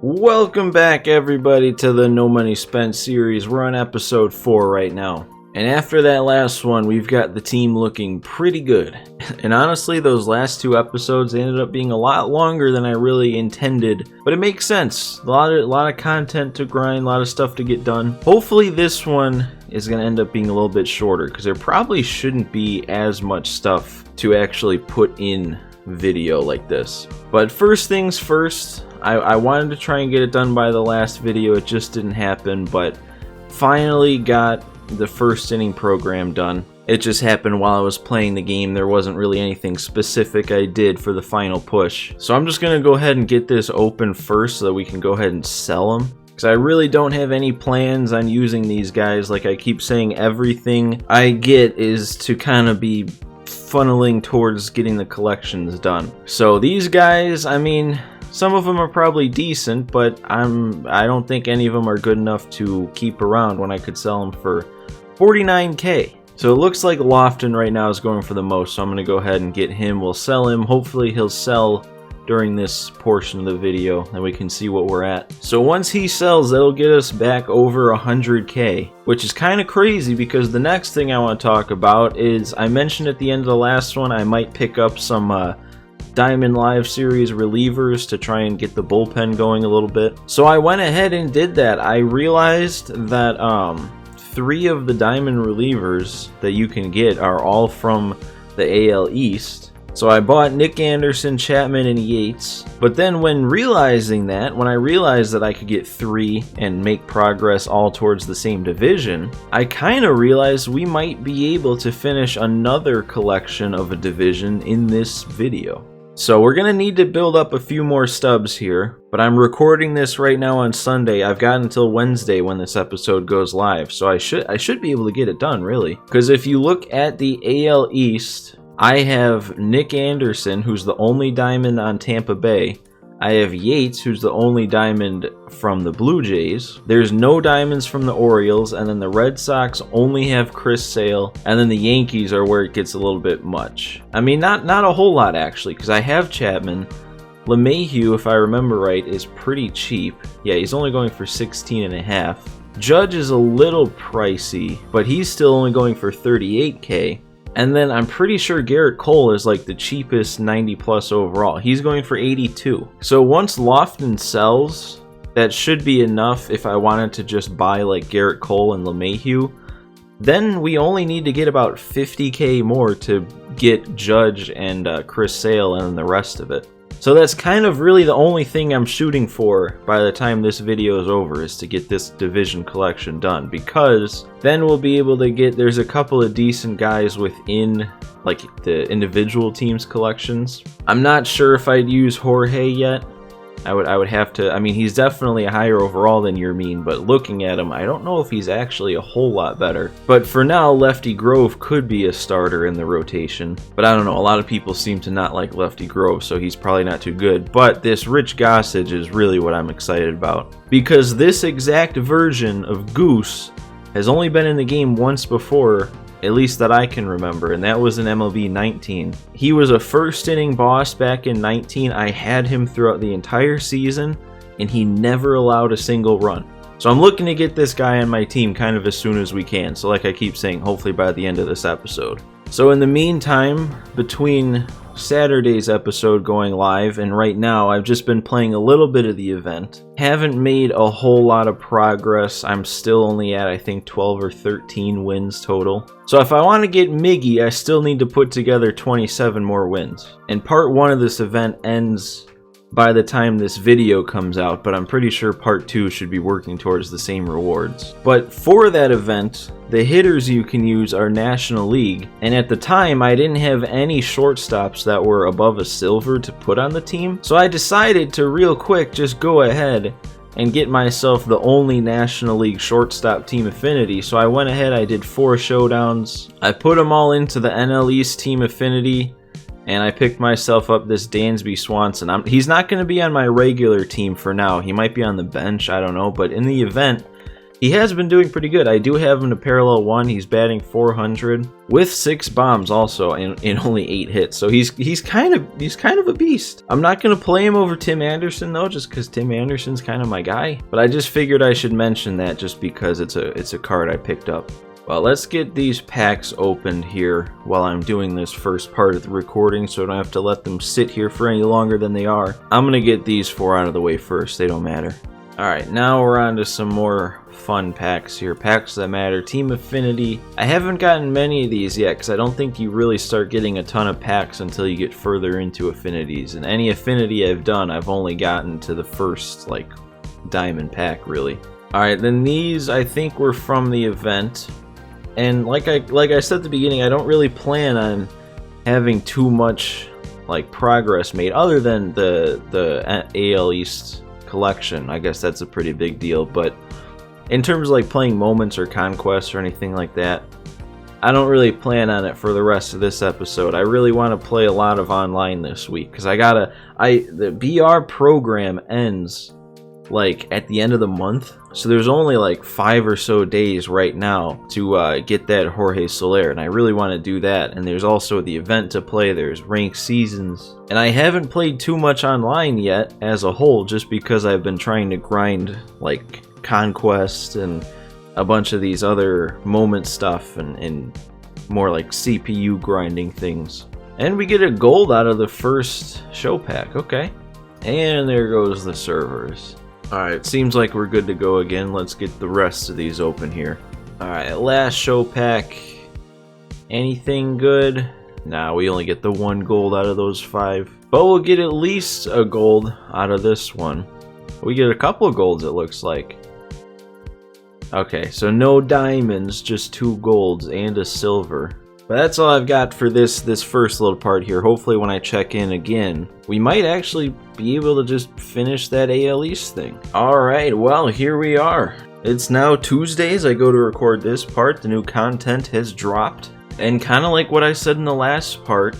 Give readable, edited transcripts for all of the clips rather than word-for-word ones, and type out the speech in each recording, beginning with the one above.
Welcome back everybody to the No Money Spent series. We're on episode 4 right now. And after that last one, we've got the team looking pretty good. And honestly, those last 2 episodes ended up being a lot longer than I really intended. But it makes sense. A lot of content to grind, a lot of stuff to get done. Hopefully this one is going to end up being a little bit shorter, because there probably shouldn't be as much stuff to actually put in video like this. But first things first, I wanted to try and get it done by the last video. It just didn't happen, but finally got the first inning program done. It just happened while I was playing the game. There wasn't really anything specific I did for the final push. So I'm just going to go ahead and get this open first so that we can go ahead and sell them. Because I really don't have any plans on using these guys. Like I keep saying, everything I get is to kind of be funneling towards getting the collections done. So these guys, I mean, some of them are probably decent, but I don't think any of them are good enough to keep around when I could sell them for 49k. So it looks like Lofton right now is going for the most, so I'm going to go ahead and get him. We'll sell him. Hopefully he'll sell during this portion of the video, and we can see what we're at. So once he sells, that'll get us back over 100k, which is kind of crazy because the next thing I want to talk about is, I mentioned at the end of the last one, I might pick up some Diamond Live Series relievers to try and get the bullpen going a little bit. So I went ahead and did that. I realized that 3 of the Diamond relievers that you can get are all from the AL East. So I bought Nick Anderson, Chapman, and Yates. But then when I realized that I could get 3 and make progress all towards the same division, I kind of realized we might be able to finish another collection of a division in this video. So we're going to need to build up a few more stubs here, but I'm recording this right now on Sunday. I've got until Wednesday when this episode goes live, so I should be able to get it done, really. Because if you look at the AL East, I have Nick Anderson, who's the only diamond on Tampa Bay. I have Yates, who's the only diamond from the Blue Jays. There's no diamonds from the Orioles, and then the Red Sox only have Chris Sale, and then the Yankees are where it gets a little bit much. I mean, not a whole lot actually, because I have Chapman. LeMahieu, if I remember right, is pretty cheap. Yeah, he's only going for 16.5. Judge is a little pricey, but he's still only going for 38k. And then I'm pretty sure Garrett Cole is like the cheapest 90 plus overall. He's going for 82. So once Lofton sells, that should be enough if I wanted to just buy like Garrett Cole and LeMahieu. Then we only need to get about 50k more to get Judge and Chris Sale and the rest of it. So that's kind of really the only thing I'm shooting for by the time this video is over, is to get this division collection done, because then we'll be able to get, there's a couple of decent guys within like the individual teams collections. I'm not sure if I'd use Jorge yet. I would have to, I mean, he's definitely a higher overall than Yermin, but looking at him, I don't know if he's actually a whole lot better. But for now, Lefty Grove could be a starter in the rotation. But I don't know, a lot of people seem to not like Lefty Grove, so he's probably not too good. But this Rich Gossage is really what I'm excited about, because this exact version of Goose has only been in the game once before, at least that I can remember, and that was in MLB 19. He was a first inning boss back in 19. I had him throughout the entire season, and he never allowed a single run. So I'm looking to get this guy on my team kind of as soon as we can. So like I keep saying, hopefully by the end of this episode. So in the meantime, between Saturday's episode going live and right now, I've just been playing a little bit of the event. Haven't made a whole lot of progress. I'm still only at, I think, 12 or 13 wins total. So if I want to get Miggy, I still need to put together 27 more wins. And part 1 of this event ends by the time this video comes out, but I'm pretty sure part 2 should be working towards the same rewards. But for that event, the hitters you can use are National League, and at the time I didn't have any shortstops that were above a silver to put on the team, so I decided to real quick just go ahead and get myself the only National League shortstop team affinity. So I went ahead, I did 4 showdowns, I put them all into the NL East team affinity, and I picked myself up this Dansby Swanson. He's not going to be on my regular team for now. He might be on the bench, I don't know. But in the event, he has been doing pretty good. I do have him to parallel 1. He's batting 400 with 6 bombs also in only 8 hits. So he's kind of a beast. I'm not gonna play him over Tim Anderson though, just because Tim Anderson's kind of my guy. But I just figured I should mention that just because it's a card I picked up. Well, let's get these packs opened here while I'm doing this first part of the recording, so I don't have to let them sit here for any longer than they are. I'm gonna get these 4 out of the way first. They don't matter. Alright, now we're on to some more fun packs here. Packs that matter. Team Affinity. I haven't gotten many of these yet because I don't think you really start getting a ton of packs until you get further into Affinities. And any Affinity I've done, I've only gotten to the first, like, Diamond pack, really. Alright, then these I think were from the event. And like I said at the beginning, I don't really plan on having too much, like, progress made other than the AL East collection. I guess that's a pretty big deal, but in terms of like playing moments or conquests or anything like that, I don't really plan on it for the rest of this episode. I really want to play a lot of online this week because the BR program ends like at the end of the month, so there's only like 5 or so days right now to get that Jorge Soler, and I really want to do that. And there's also the event to play. There's ranked seasons, and I haven't played too much online yet as a whole, just because I've been trying to grind like conquest and a bunch of these other moment stuff and more like CPU grinding things. And we get a gold out of the first show pack. Okay, and there goes the servers. Alright, seems like we're good to go again. Let's get the rest of these open here. Alright, last show pack. Anything good? Nah, we only get the 1 gold out of those 5. But we'll get at least a gold out of this one. We get a couple of golds, it looks like. Okay, so no diamonds, just 2 golds and a silver. But that's all I've got for this first little part here. Hopefully when I check in again, we might actually be able to just finish that AL East thing. Alright, well, here we are. It's now Tuesdays. I go to record this part. The new content has dropped. And kind of like what I said in the last part,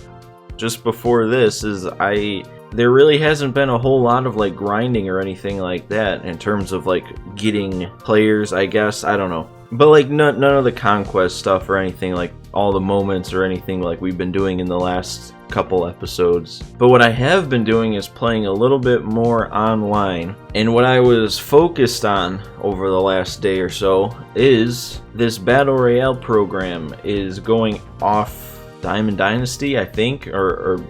just before this, is there really hasn't been a whole lot of like grinding or anything like that in terms of like getting players, I guess. I don't know. But like none of the conquest stuff or anything, like all the moments or anything like we've been doing in the last couple episodes. But what I have been doing is playing a little bit more online. And what I was focused on over the last day or so is this Battle Royale program is going off Diamond Dynasty, I think, or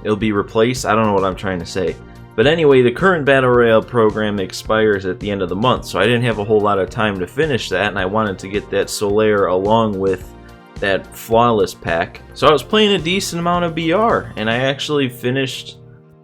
it'll be replaced. I don't know what I'm trying to say. But anyway, the current Battle Royale program expires at the end of the month, so I didn't have a whole lot of time to finish that, and I wanted to get that Soler along with that Flawless pack. So I was playing a decent amount of BR, and I actually finished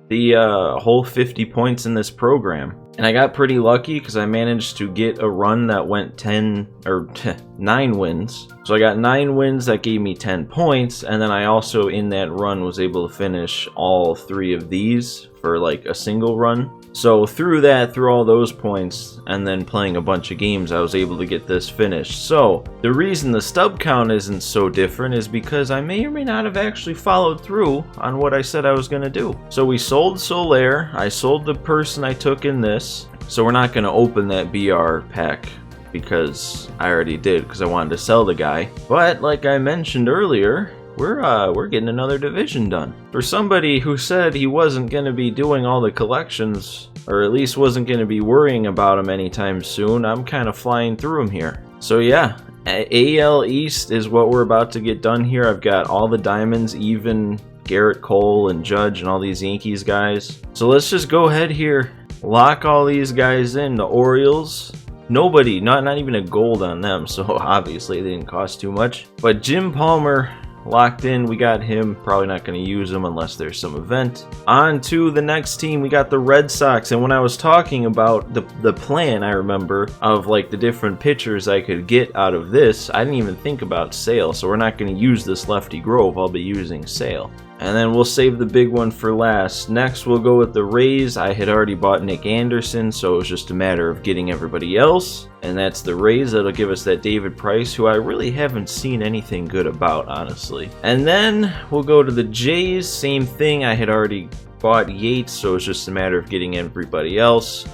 the whole 50 points in this program. And I got pretty lucky because I managed to get a run that went 9 wins. So I got 9 wins that gave me 10 points, and then I also in that run was able to finish all 3 of these for like a single run. So through all those points, and then playing a bunch of games, I was able to get this finished. So the reason the stub count isn't so different is because I may or may not have actually followed through on what I said I was going to do. So we sold Soler, I sold the person I took in this, so we're not going to open that BR pack because I already did because I wanted to sell the guy. But like I mentioned earlier, we're getting another division done. For somebody who said he wasn't going to be doing all the collections, or at least wasn't going to be worrying about them anytime soon, I'm kind of flying through them here. So yeah, AL East is what we're about to get done here. I've got all the diamonds, even Garrett Cole and Judge and all these Yankees guys. So let's just go ahead here, lock all these guys in. The Orioles, nobody, not even a gold on them, so obviously they didn't cost too much. But Jim Palmer, locked in, we got him. Probably not going to use him unless there's some event. On to the next team, we got the Red Sox. And when I was talking about the plan, I remember, of like the different pitchers I could get out of this, I didn't even think about Sale. So we're not going to use this Lefty Grove. I'll be using Sale. And then we'll save the big one for last. Next, we'll go with the Rays. I had already bought Nick Anderson, so it was just a matter of getting everybody else. And that's the Rays. That'll give us that David Price, who I really haven't seen anything good about, honestly. And then we'll go to the Jays. Same thing. I had already bought Yates, so it's just a matter of getting everybody else.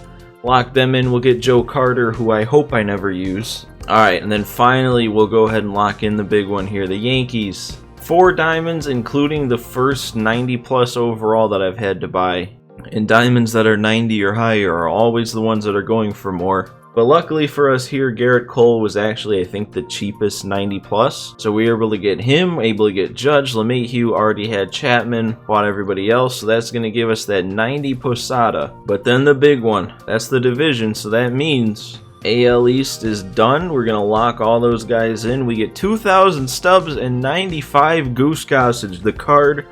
Lock them in. We'll get Joe Carter, who I hope I never use. Alright, and then finally we'll go ahead and lock in the big one here, the Yankees. 4 diamonds, including the first 90 plus overall that I've had to buy. And diamonds that are 90 or higher are always the ones that are going for more. But luckily for us here, Garrett Cole was actually, I think, the cheapest 90 plus. So we were able to get him, able to get Judge. LeMahieu already had Chapman, bought everybody else. So that's going to give us that 90 Posada. But then the big one, that's the division. So that means AL East is done. We're going to lock all those guys in. We get 2,000 stubs and 95 Goose Gossage, the card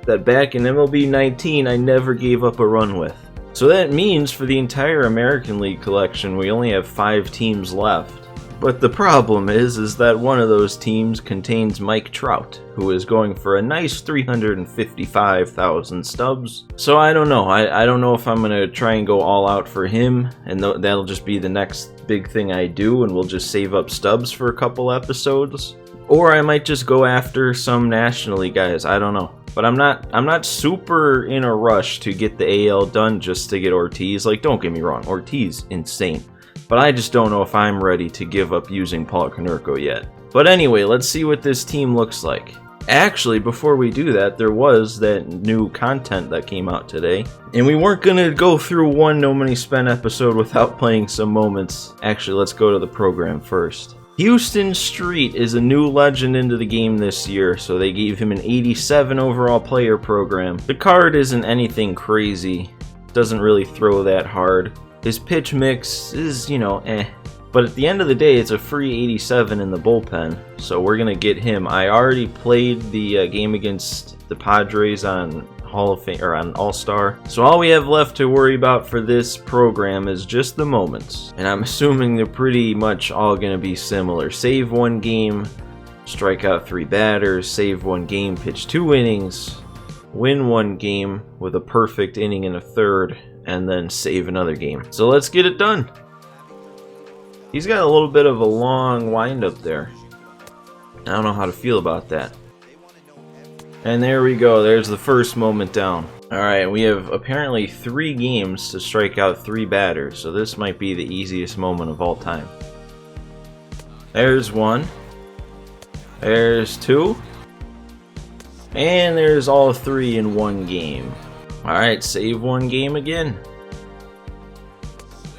that back in MLB 19 I never gave up a run with. So that means for the entire American League collection we only have 5 teams left. But the problem is that one of those teams contains Mike Trout, who is going for a nice 355,000 stubs. So I don't know. I don't know if I'm going to try and go all out for him, and that'll just be the next big thing I do, and we'll just save up stubs for a couple episodes. Or I might just go after some National League guys. I don't know. But I'm not super in a rush to get the AL done just to get Ortiz. Like, don't get me wrong, Ortiz, insane. But I just don't know if I'm ready to give up using Paul Konerko yet. But anyway, let's see what this team looks like. Actually, before we do that, there was that new content that came out today. And we weren't going to go through one No Money Spent episode without playing some moments. Actually, let's go to the program first. Houston Street is a new legend into the game this year, so they gave him an 87 overall player program. The card isn't anything crazy, doesn't really throw that hard. His pitch mix is, eh. But at the end of the day, it's a free 87 in the bullpen, so we're going to get him. I already played the game against the Padres on Hall of Fame, or on All-Star. So all we have left to worry about for this program is just the moments. And I'm assuming they're pretty much all going to be similar. Save 1 game, strike out 3 batters, save 1 game, pitch 2 innings, win 1 game with a perfect inning and a third, and then save another game. So let's get it done. He's got a little bit of a long wind-up there. I don't know how to feel about that. And there we go, there's the first moment down. Alright, we have apparently 3 games to strike out 3 batters, so this might be the easiest moment of all time. There's 1. There's 2. And there's all 3 in 1 game. Alright, save 1 game again.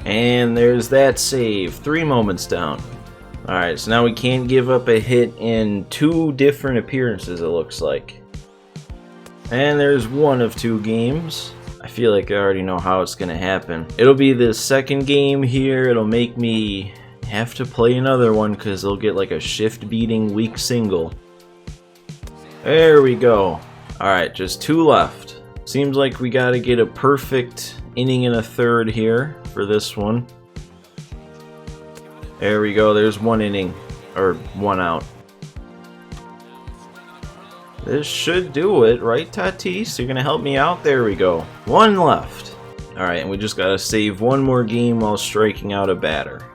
And there's that save. 3 moments down. Alright, so now we can't give up a hit in 2 different appearances, it looks like. And there's 1 of 2 games. I feel like I already know how it's going to happen. It'll be the second game here. It'll make me have to play another one because they'll get like a shift-beating weak single. There we go. Alright, just 2 left. Seems like we got to get a perfect inning and a third here for this one. There we go. There's 1 inning, or 1 out. This should do it, right, Tatis? You're going to help me out? There we go. 1 left. Alright, and we just got to save 1 more game while striking out a batter.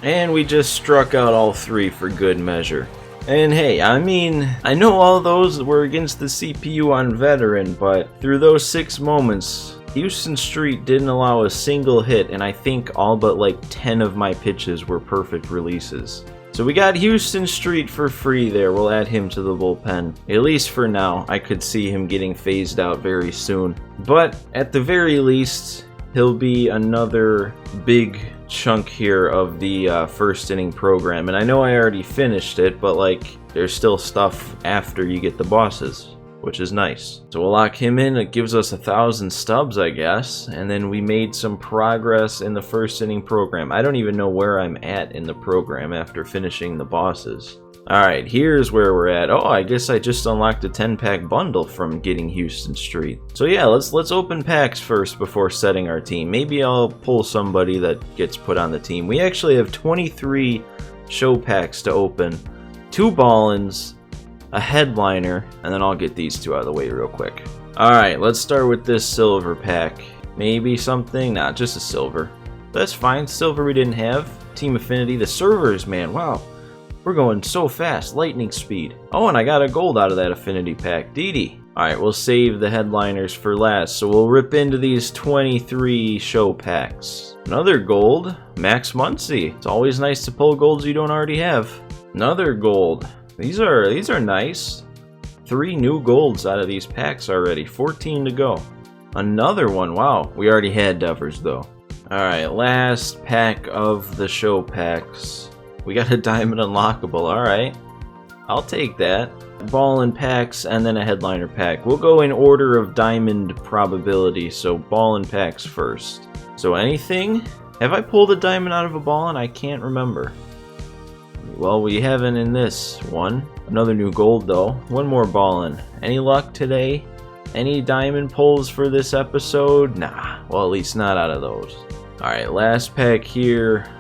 And we just struck out all 3 for good measure. And hey, I mean, I know all those were against the CPU on veteran, but through those 6 moments, Houston Street didn't allow a single hit, and I think all but like 10 of my pitches were perfect releases. So we got Houston Street for free there. We'll add him to the bullpen. At least for now. I could see him getting phased out very soon. But at the very least, he'll be another big chunk here of the first inning program. And I know I already finished it, but like, there's still stuff after you get the bosses, which is nice. So we'll lock him in. It gives us 1,000 stubs, I guess. And then we made some progress in the first inning program. I don't even know where I'm at in the program after finishing the bosses. Alright, here's where we're at. Oh, I guess I just unlocked a 10-pack bundle from getting Houston Street. So yeah, let's open packs first before setting our team. Maybe I'll pull somebody that gets put on the team. We actually have 23 show packs to open. 2 ball-ins, a headliner, and then I'll get these 2 out of the way real quick. Alright, let's start with this silver pack. Maybe something? Nah, just a silver. That's fine. Silver we didn't have. Team Affinity. The servers, man. Wow. We're going so fast. Lightning speed. Oh, and I got a gold out of that Affinity pack. Didi. Alright, we'll save the headliners for last. So we'll rip into these 23 show packs. Another gold, Max Muncy. It's always nice to pull golds you don't already have. Another gold. These are nice. 3 new golds out of these packs already. 14 to go. Another one. Wow, we already had Devers though. Alright, last pack of the show packs. We got a diamond unlockable. Alright, I'll take that. Ballin' packs and then a headliner pack. We'll go in order of diamond probability, so ballin' packs first. So anything? Have I pulled a diamond out of a ballin'? I can't remember. Well, we haven't in this one. Another new gold though. One more ballin'. Any luck today? Any diamond pulls for this episode? Nah, well at least not out of those. Alright, last pack here.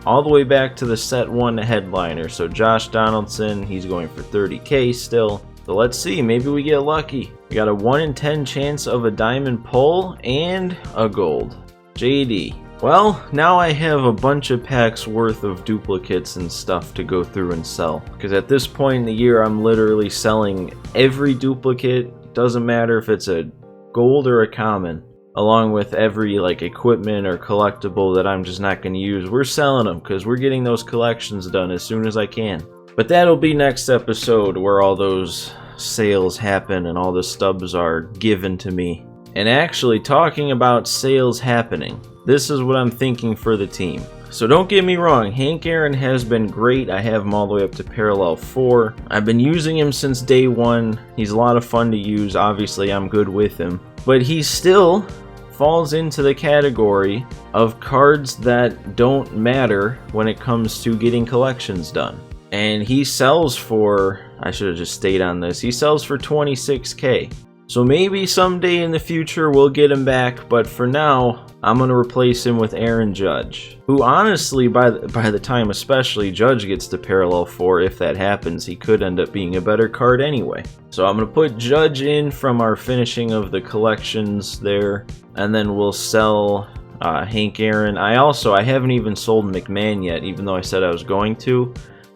All the way back to the set 1 headliner. So Josh Donaldson, he's going for 30K still. So let's see, maybe we get lucky. We got a 1 in 10 chance of a diamond pull and a gold. JD. Well, now I have a bunch of packs worth of duplicates and stuff to go through and sell. Because at this point in the year, I'm literally selling every duplicate. Doesn't matter if it's a gold or a common. Along with every like equipment or collectible that I'm just not going to use. We're selling them because we're getting those collections done as soon as I can. But that'll be next episode where all those sales happen and all the stubs are given to me. And actually, talking about sales happening, this is what I'm thinking for the team. So don't get me wrong, Hank Aaron has been great. I have him all the way up to parallel 4. I've been using him since day 1. He's a lot of fun to use. Obviously, I'm good with him. But he still falls into the category of cards that don't matter when it comes to getting collections done. And he sells for, I should have just stayed on this, he sells for 26K. So maybe someday in the future we'll get him back, but for now, I'm going to replace him with Aaron Judge, who honestly, by the time especially Judge gets to parallel 4, if that happens, he could end up being a better card anyway. So I'm going to put Judge in from our finishing of the collections there, and then we'll sell Hank Aaron. I haven't even sold McMahon yet, even though I said I was going to.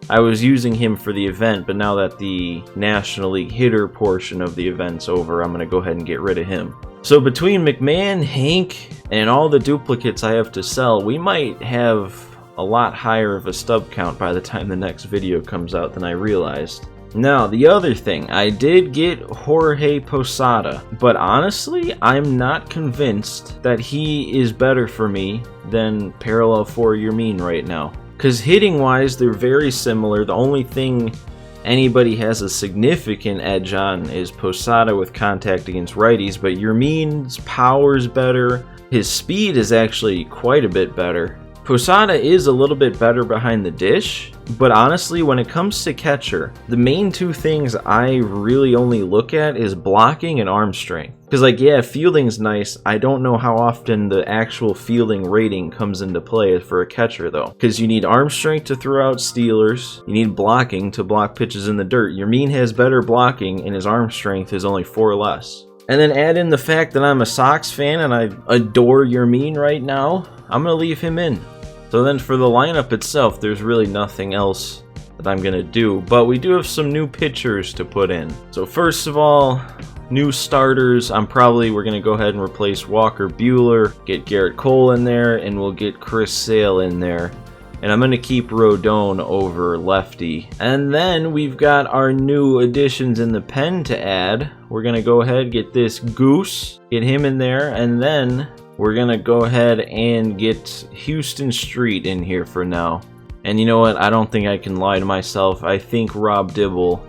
I was using him for the event, but now that the National League hitter portion of the event's over, I'm going to go ahead and get rid of him. So between McMahon, Hank, and all the duplicates I have to sell, we might have a lot higher of a stub count by the time the next video comes out than I realized. Now, the other thing, I did get Jorge Posada, but honestly, I'm not convinced that he is better for me than parallel 4 Yermin right now. Because hitting-wise, they're very similar. The only thing anybody has a significant edge on is Posada with contact against righties, but Yermin's power's better. His speed is actually quite a bit better. Posada is a little bit better behind the dish, but honestly, when it comes to catcher, the main 2 things I really only look at is blocking and arm strength. Because like, yeah, fielding's nice. I don't know how often the actual fielding rating comes into play for a catcher though. Because you need arm strength to throw out stealers, you need blocking to block pitches in the dirt. Yermin has better blocking and his arm strength is only 4 less. And then add in the fact that I'm a Sox fan and I adore Yermin right now, I'm going to leave him in. So then for the lineup itself, there's really nothing else that I'm going to do, but we do have some new pitchers to put in. So first of all, new starters, we're going to go ahead and replace Walker Buehler, get Garrett Cole in there, and we'll get Chris Sale in there. And I'm going to keep Rodon over lefty. And then we've got our new additions in the pen to add. We're going to go ahead, get this Goose, get him in there, and then we're going to go ahead and get Houston Street in here for now. And you know what? I don't think I can lie to myself. I think Rob Dibble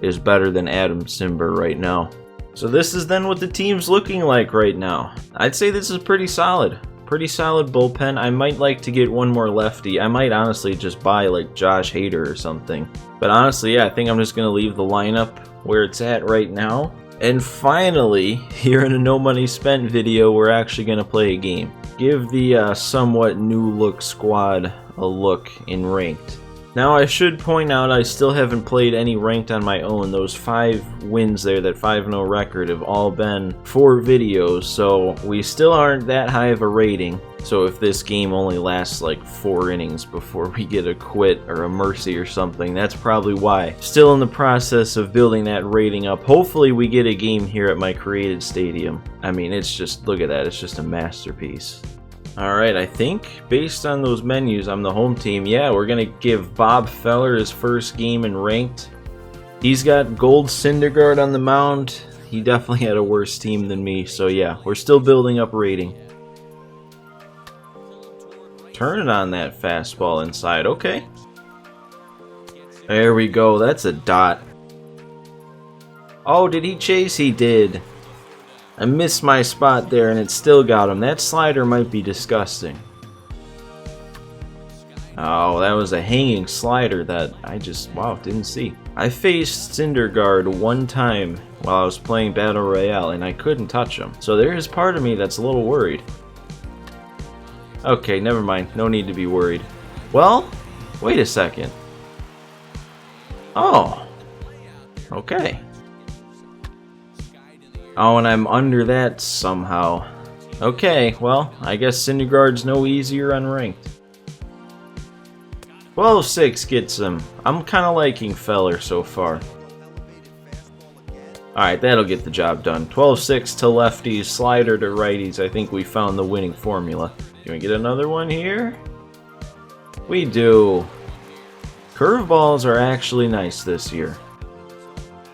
is better than Adam Simber right now. So this is then what the team's looking like right now. I'd say this is pretty solid. Pretty solid bullpen. I might like to get one more lefty. I might honestly just buy like Josh Hader or something. But honestly, yeah, I think I'm just going to leave the lineup where it's at right now. And finally, here in a No Money Spent video, we're actually going to play a game. Give the somewhat new look squad a look in ranked. Now I should point out I still haven't played any ranked on my own. Those 5 wins there, that 5-0 record, have all been for videos, so we still aren't that high of a rating. So if this game only lasts like 4 innings before we get a quit or a mercy or something, that's probably why. Still in the process of building that rating up. Hopefully we get a game here at my created stadium. I mean, it's just, look at that, it's just a masterpiece. Alright, I think based on those menus, I'm the home team. Yeah, we're going to give Bob Feller his first game in ranked. He's got Gold Syndergaard on the mound. He definitely had a worse team than me, so yeah, we're still building up rating. Turn it on that fastball inside, okay. There we go, that's a dot. Oh, did he chase? He did. I missed my spot there and it still got him. That slider might be disgusting. Oh, that was a hanging slider that I just, wow, didn't see. I faced Syndergaard one time while I was playing Battle Royale and I couldn't touch him. So there is part of me that's a little worried. Okay, never mind. No need to be worried. Well, wait a second. Oh. Okay. Oh, and I'm under that somehow. Okay, well, I guess Syndergaard's no easier unranked. 12-6 gets him. I'm kind of liking Feller so far. Alright, that'll get the job done. 12-6 to lefties, slider to righties. I think we found the winning formula. Can we get another one here? We do. Curveballs are actually nice this year.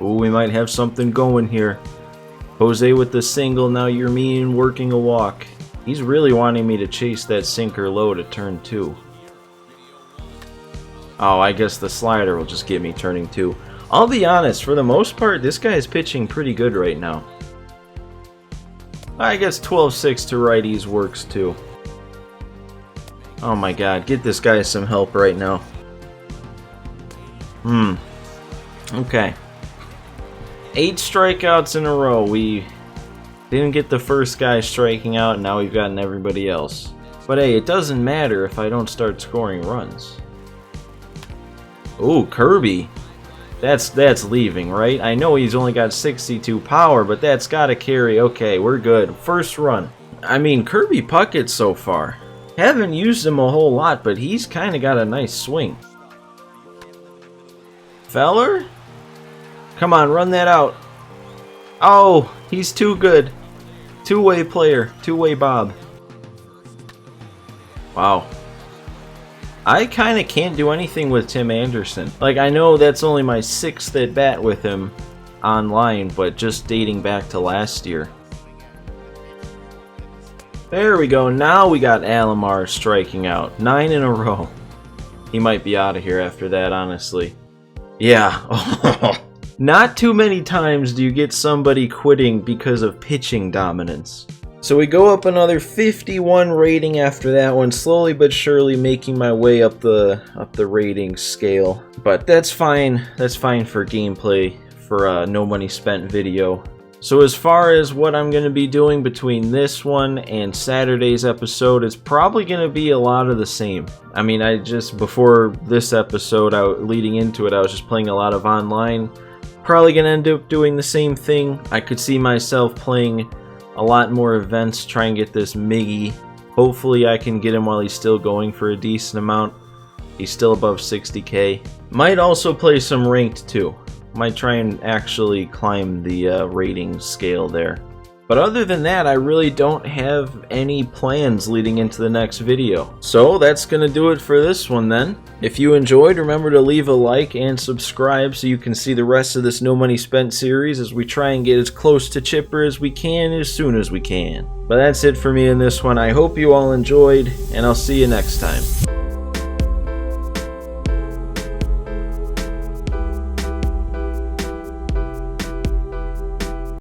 Ooh, we might have something going here. Jose with the single, now you're mean working a walk. He's really wanting me to chase that sinker low to turn 2. Oh, I guess the slider will just get me turning 2. I'll be honest, for the most part, this guy is pitching pretty good right now. I guess 12-6 to righties works too. Oh my god, get this guy some help right now. Okay. 8 strikeouts in a row. We didn't get the first guy striking out, and now we've gotten everybody else. But hey, it doesn't matter if I don't start scoring runs. Ooh, Kirby. That's leaving, right? I know he's only got 62 power, but that's gotta carry. Okay, we're good. First run. I mean, Kirby Puckett so far. Haven't used him a whole lot, but he's kind of got a nice swing. Feller? Come on, run that out. Oh, he's too good. Two-way player. Two-way Bob. Wow. I kind of can't do anything with Tim Anderson. Like, I know that's only my 6th at bat with him online, but just dating back to last year. There we go. Now we got Alomar striking out. 9 in a row. He might be out of here after that, honestly. Yeah. Not too many times do you get somebody quitting because of pitching dominance. So we go up another 51 rating after that one, slowly but surely making my way up the rating scale. But that's fine. That's fine for gameplay, for a no money spent video. So as far as what I'm going to be doing between this one and Saturday's episode, it's probably going to be a lot of the same. I mean, before this episode, leading into it, I was just playing a lot of online. Probably going to end up doing the same thing. I could see myself playing a lot more events, try and get this Miggy. Hopefully I can get him while he's still going for a decent amount. He's still above 60k. Might also play some ranked too. Might try and actually climb the rating scale there. But other than that, I really don't have any plans leading into the next video. So that's gonna do it for this one then. If you enjoyed, remember to leave a like and subscribe so you can see the rest of this No Money Spent series as we try and get as close to Chipper as we can as soon as we can. But that's it for me in this one. I hope you all enjoyed, and I'll see you next time.